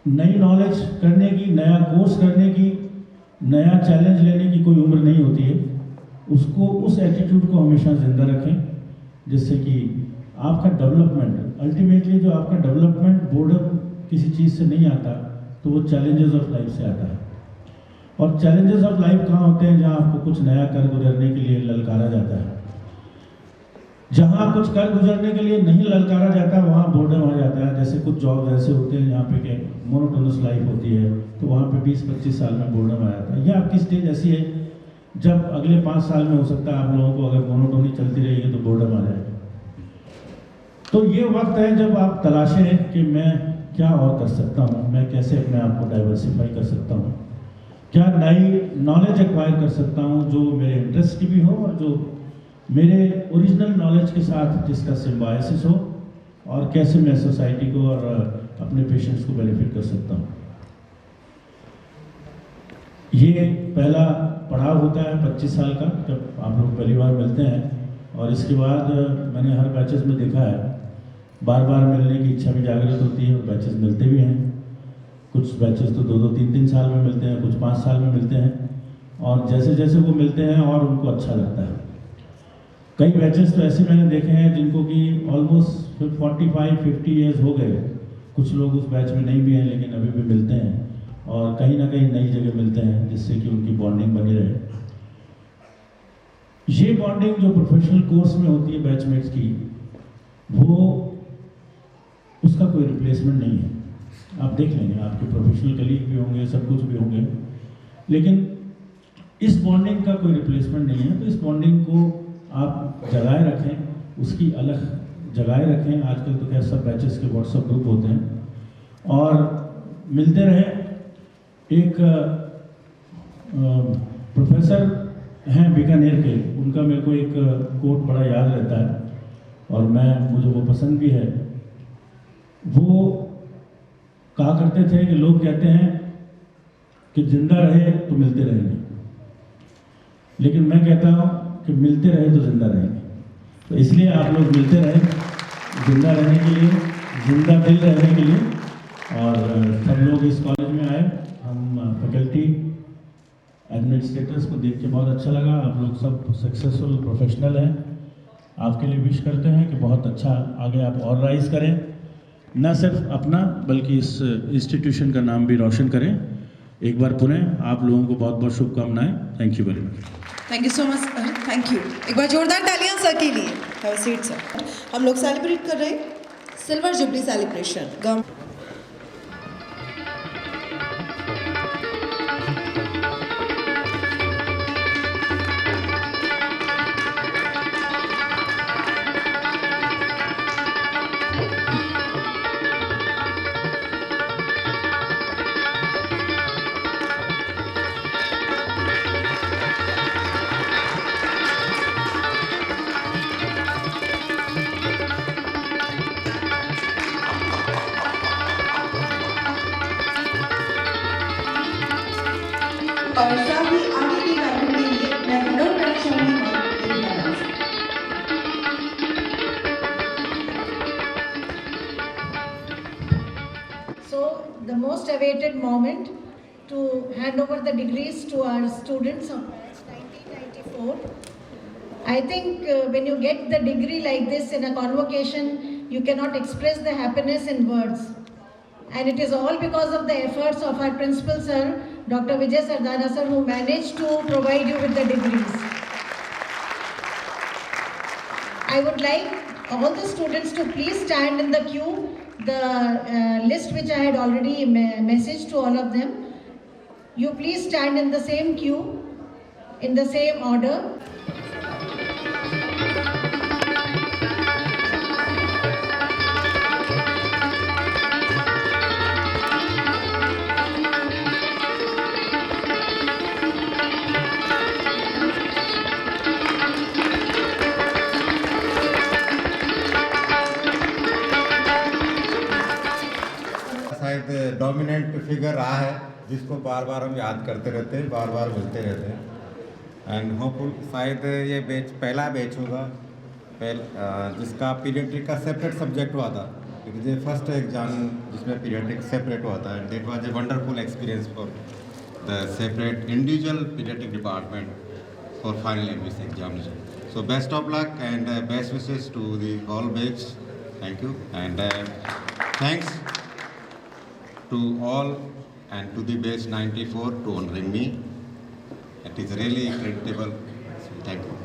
नई नॉलेज करने की, नया कोर्स करने की, नया चैलेंज लेने की कोई उम्र नहीं होती है। उसको, उस एटीट्यूड को हमेशा जिंदा रखें, जिससे कि आपका डेवलपमेंट, अल्टीमेटली जो आपका डेवलपमेंट बोर्डम किसी चीज़ से नहीं आता, तो वो चैलेंजेस ऑफ लाइफ से आता है। और चैलेंजेस ऑफ लाइफ कहाँ होते हैं? जहाँ आपको कुछ नया कर गुजरने के लिए ललकारा जाता है। जहाँ कुछ कर गुजरने के लिए नहीं ललकारा जाता, वहाँ बोर्डम आ जाता है। जैसे कुछ जॉब ऐसे होते हैं जहाँ पे के मोनोटोनस लाइफ होती है, तो वहाँ पे 20-25 साल में बोर्डम आ जाता है। यह आपकी स्टेज ऐसी है जब अगले 5 साल में हो सकता है आप लोगों को, अगर मोनोटोनी चलती रहेगी तो बोर्डम आ जाएगा। तो ये वक्त है जब आप तलाशें कि मैं क्या और कर सकता हूँ, मैं कैसे अपने आप को डाइवर्सिफाई कर सकता हूँ, क्या नई नॉलेज एक्वायर कर सकता हूँ जो मेरे इंटरेस्ट की भी हो और जो मेरे ओरिजिनल नॉलेज के साथ जिसका सिम्बायोसिस हो, और कैसे मैं सोसाइटी को और अपने पेशेंट्स को बेनिफिट कर सकता हूँ। ये पहला पड़ाव होता है 25 साल का, जब आप लोग पहली बार मिलते हैं। और इसके बाद मैंने हर बैचेस में देखा है, बार बार मिलने की इच्छा भी जागृत होती है और बैचेस मिलते भी हैं। कुछ बैचेस तो 2-2, 3-3 साल में मिलते हैं, कुछ 5 साल में मिलते हैं, और जैसे जैसे वो मिलते हैं और उनको अच्छा लगता है। कई बैचेस तो ऐसे मैंने देखे हैं जिनको कि ऑलमोस्ट 45-50 ईयर्स हो गए। कुछ लोग उस बैच में नहीं भी हैं लेकिन अभी भी मिलते हैं, और कहीं ना कहीं नई जगह मिलते हैं, जिससे कि उनकी बॉन्डिंग बनी रहे। ये बॉन्डिंग जो प्रोफेशनल कोर्स में होती है बैचमेट्स की, वो उसका कोई रिप्लेसमेंट नहीं है। आप देख लेंगे, आपके प्रोफेशनल कलीग भी होंगे, सब कुछ भी होंगे, लेकिन इस बॉन्डिंग का कोई रिप्लेसमेंट नहीं है। तो इस बॉन्डिंग को आप जगाए रखें, उसकी अलग जगाए रखें। आजकल तो खैर सब बैचेस के व्हाट्सएप ग्रुप होते हैं, और मिलते रहें। एक प्रोफेसर हैं बीकानेर के, उनका मेरे को एक कोट बड़ा याद रहता है, और मुझे वो पसंद भी है। वो कहा करते थे कि लोग कहते हैं कि जिंदा रहे तो मिलते रहेंगे, लेकिन मैं कहता हूँ कि मिलते रहे तो जिंदा रहेंगे। तो इसलिए आप लोग मिलते रहें, जिंदा रहने के लिए, जिंदा दिल रहने के लिए। और सब लोग इस कॉलेज में आए, हम फैकल्टी एडमिनिस्ट्रेटर्स को देख के बहुत अच्छा लगा। आप लोग सब सक्सेसफुल प्रोफेशनल हैं। आपके लिए विश करते हैं कि बहुत अच्छा आगे आप और राइज करें, न सिर्फ अपना बल्कि इस इंस्टीट्यूशन का नाम भी रोशन करें। एक बार पुनः आप लोगों को बहुत बहुत शुभकामनाएं। Thank you very much. Thank you so much, thank you. एक बार जोरदार तालियां सर के लिए। Have a seat sir. हम लोग सेलिब्रेट कर रहे हैं silver jubilee celebration. hand over the degrees to our students of batch 1994. I think when you get the degree like this in a convocation, you cannot express the happiness in words. And it is all because of the efforts of our principal sir, Dr. Vijay Sardana sir, who managed to provide you with the degrees. I would like all the students to please stand in the queue. The list which I had already messaged to all of them. You please stand in the same queue, in the same order. शायद dominant figure रहा है जिसको बार बार हम याद करते रहते हैं, बार बार मिलते रहते हैं। एंड होपफुल शायद ये बैच पहला बैच होगा जिसका पीडियाट्रिक का सेपरेट सब्जेक्ट हुआ था, क्योंकि ये फर्स्ट एग्जाम जिसमें पीडियाट्रिक सेपरेट हुआ था। And that was a wonderful experience for the separate individual paediatric department for final MBS examination. So best of luck and best wishes to the whole batch. Thank you and thanks to all and to the batch 94 to honoring me. It is really incredible. Thank you.